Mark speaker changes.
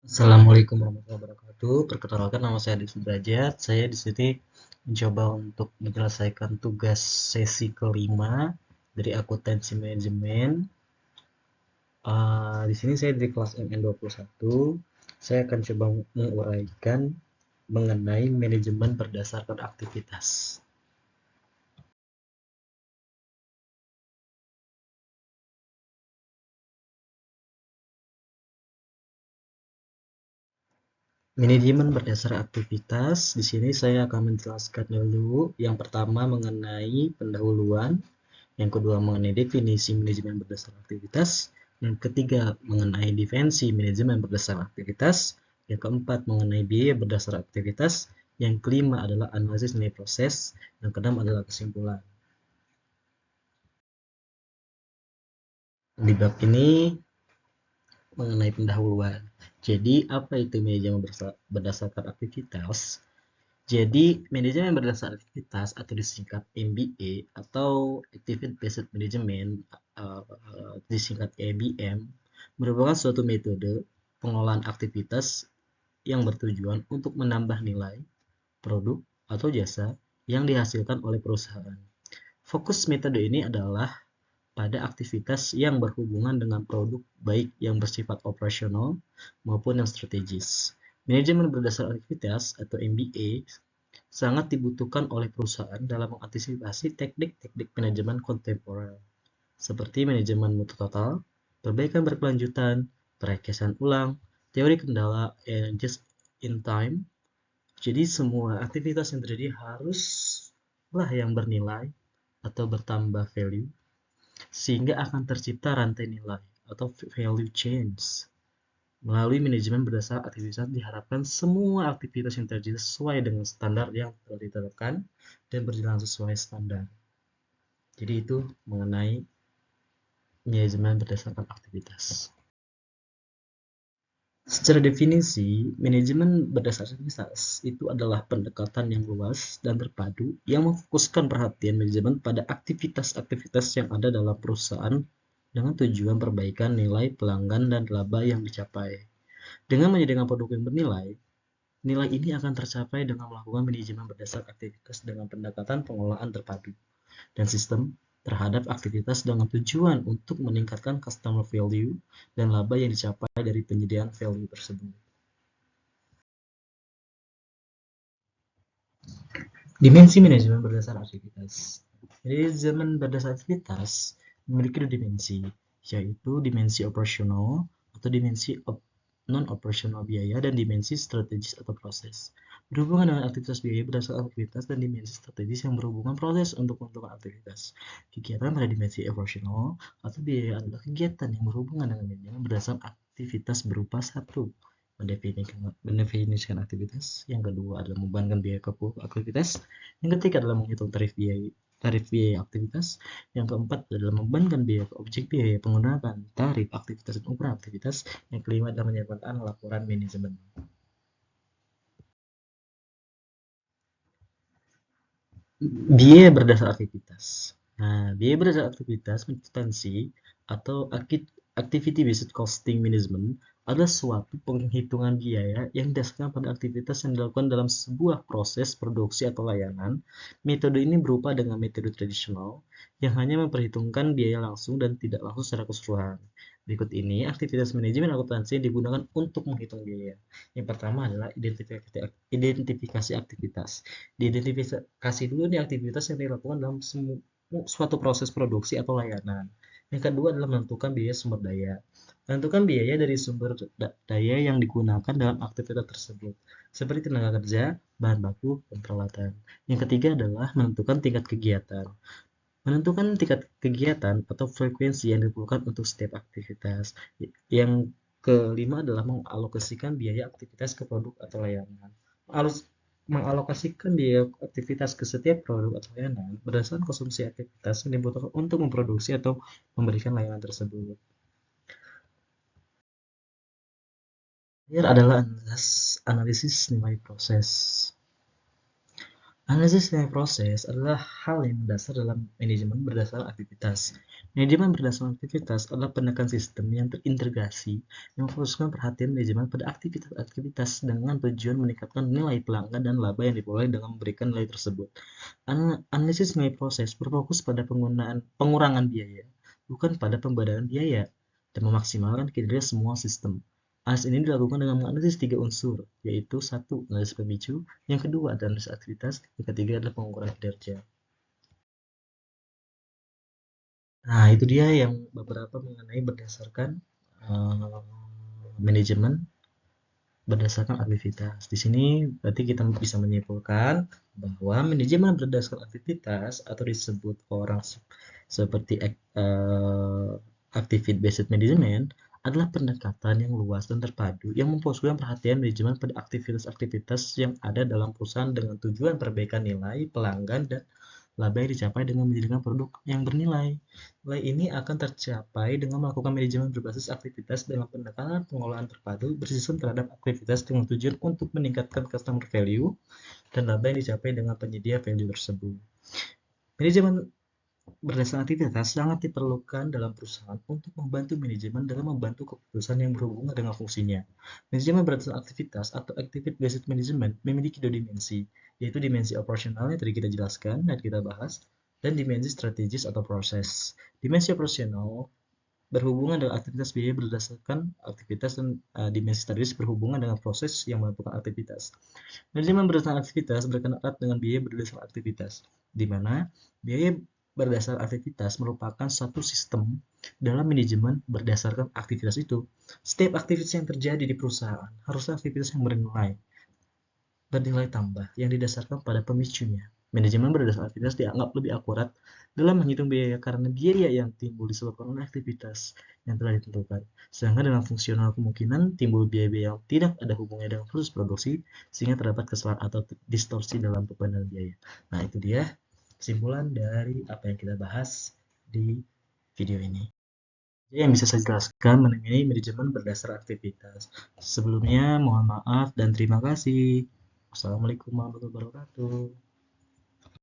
Speaker 1: Assalamualaikum warahmatullahi wabarakatuh. Perkenalkan nama saya Adi Sudrajat. Saya di sini mencoba untuk menyelesaikan tugas sesi kelima dari akuntansi manajemen. Di sini saya di kelas MN21. Saya akan coba menguraikan mengenai manajemen berdasarkan aktivitas. Manajemen berdasar aktivitas. Di sini saya akan menjelaskan dulu yang pertama mengenai pendahuluan, yang kedua mengenai definisi manajemen berdasar aktivitas, yang ketiga mengenai defensi manajemen berdasar aktivitas, yang keempat mengenai biaya berdasar aktivitas, yang kelima adalah analisis nilai proses, yang keenam adalah kesimpulan. Di bab ini mengenai pendahuluan. Jadi apa itu manajemen berdasarkan aktivitas? Jadi, manajemen berdasar aktivitas atau disingkat MBA atau Activity Based Management disingkat ABM merupakan suatu metode pengolahan aktivitas yang bertujuan untuk menambah nilai produk atau jasa yang dihasilkan oleh perusahaan. Fokus metode ini adalah pada aktivitas yang berhubungan dengan produk baik yang bersifat operasional maupun yang strategis. Manajemen berdasar aktivitas atau MBA sangat dibutuhkan oleh perusahaan dalam mengantisipasi teknik-teknik manajemen kontemporer, seperti manajemen mutu total, perbaikan berkelanjutan, perakhiran ulang, teori kendala, and just in time. Jadi semua aktivitas yang terjadi haruslah yang bernilai atau bertambah value, sehingga akan tercipta rantai nilai atau value chains. Melalui manajemen berdasar aktivitas diharapkan semua aktivitas yang terjadi sesuai dengan standar yang telah ditetapkan dan berjalan sesuai standar. Jadi itu mengenai manajemen berdasarkan aktivitas. Secara definisi, manajemen berdasarkan aktivitas itu adalah pendekatan yang luas dan terpadu yang memfokuskan perhatian manajemen pada aktivitas-aktivitas yang ada dalam perusahaan dengan tujuan perbaikan nilai pelanggan dan laba yang dicapai. Dengan menyediakan produk yang bernilai, nilai ini akan tercapai dengan melakukan manajemen berdasar aktivitas dengan pendekatan pengolahan terpadu dan sistem terhadap aktivitas dengan tujuan untuk meningkatkan customer value dan laba yang dicapai dari penyediaan value tersebut. Dimensi manajemen berdasar aktivitas. Manajemen berdasar aktivitas memiliki dua dimensi, yaitu dimensi operasional atau dimensi non-operasional biaya dan dimensi strategis atau proses. Berhubungan dengan aktivitas biaya berdasarkan aktivitas dan dimensi strategis yang berhubungan proses untuk menentukan aktivitas. Kegiatan pada dimensi operasional atau biaya adalah kegiatan yang berhubungan dengan manajemen berdasarkan aktivitas berupa satu, mendefinisikan aktivitas, yang kedua adalah membebankan biaya ke aktivitas, yang ketiga adalah menghitung tarif biaya aktivitas, yang keempat adalah membebankan biaya ke objek biaya penggunaan tarif aktivitas dan ukuran aktivitas, yang kelima adalah menyiapkan laporan manajemen. Biaya berdasar aktivitas. Nah, biaya berdasar aktivitas mensustansi atau activity based costing management adalah suatu penghitungan biaya yang didasarkan pada aktivitas yang dilakukan dalam sebuah proses produksi atau layanan. Metode ini berupa dengan metode tradisional yang hanya memperhitungkan biaya langsung dan tidak langsung secara keseluruhan. Berikut ini aktivitas manajemen akuntansi yang digunakan untuk menghitung biaya. Yang pertama adalah identifikasi aktivitas. Diidentifikasi dulu nih aktivitas yang dilakukan dalam suatu proses produksi atau layanan. Yang kedua adalah menentukan biaya sumber daya. Menentukan biaya dari sumber daya yang digunakan dalam aktivitas tersebut, seperti tenaga kerja, bahan baku, dan peralatan. Yang ketiga adalah menentukan tingkat kegiatan. Menentukan tingkat kegiatan atau frekuensi yang diperlukan untuk setiap aktivitas. Yang kelima adalah mengalokasikan biaya aktivitas ke produk atau layanan. Mengalokasikan biaya aktivitas ke setiap produk atau layanan berdasarkan konsumsi aktivitas yang dibutuhkan untuk memproduksi atau memberikan layanan tersebut. Terakhir adalah analisis nilai proses. Analisis nilai proses adalah hal yang mendasar dalam manajemen berdasarkan aktivitas. Manajemen berdasarkan aktivitas adalah pendekatan sistem yang terintegrasi yang memfokuskan perhatian manajemen pada aktivitas-aktivitas dengan tujuan meningkatkan nilai pelanggan dan laba yang diperoleh dengan memberikan nilai tersebut. Analisis nilai proses berfokus pada pengurangan biaya, bukan pada pemberdayaan biaya, dan memaksimalkan kinerja semua sistem. Analisis ini dilakukan dengan menganalisis tiga unsur, yaitu satu, analisis pemicu, yang kedua adalah analisis aktivitas, yang ketiga adalah pengukuran kinerja. Nah, itu dia yang beberapa mengenai berdasarkan uh, manajemen berdasarkan aktivitas. Di sini berarti kita bisa menyimpulkan bahwa manajemen berdasarkan aktivitas atau disebut orang seperti activity based management adalah pendekatan yang luas dan terpadu yang memfokuskan perhatian manajemen pada aktivitas-aktivitas yang ada dalam perusahaan dengan tujuan perbaikan nilai pelanggan dan laba yang dicapai dengan menjadikan produk yang bernilai. Nilai ini akan tercapai dengan melakukan manajemen berbasis aktivitas dalam pendekatan pengelolaan terpadu bersistem terhadap aktivitas dengan tujuan untuk meningkatkan customer value dan laba yang dicapai dengan penyedia value tersebut. Manajemen berdasarkan aktivitas sangat diperlukan dalam perusahaan untuk membantu manajemen dalam membantu keputusan yang berhubungan dengan fungsinya. Manajemen berdasarkan aktivitas atau activity based management memiliki dua dimensi, yaitu dimensi operasional yang tadi kita jelaskan dan kita bahas, dan dimensi strategis atau proses. Dimensi operasional berhubungan dengan aktivitas biaya berdasarkan aktivitas dan dimensi strategis berhubungan dengan proses yang melakukan aktivitas. Manajemen berdasarkan aktivitas berkaitan erat dengan biaya berdasarkan aktivitas, di mana biaya berdasarkan aktivitas merupakan satu sistem dalam manajemen berdasarkan aktivitas itu. Setiap aktivitas yang terjadi di perusahaan haruslah aktivitas yang bernilai tambah yang didasarkan pada pemicunya. Manajemen berdasarkan aktivitas dianggap lebih akurat dalam menghitung biaya karena biaya yang timbul disebabkan oleh aktivitas yang telah ditentukan. Sedangkan dalam fungsional kemungkinan timbul biaya-biaya yang tidak ada hubungannya dengan proses produksi sehingga terdapat kesalahan atau distorsi dalam pembenaran biaya. Nah, itu dia kesimpulan dari apa yang kita bahas di video ini. Jadi yang bisa saya jelaskan mengenai manajemen berdasar aktivitas. Sebelumnya mohon maaf dan terima kasih. Wassalamualaikum warahmatullahi wabarakatuh.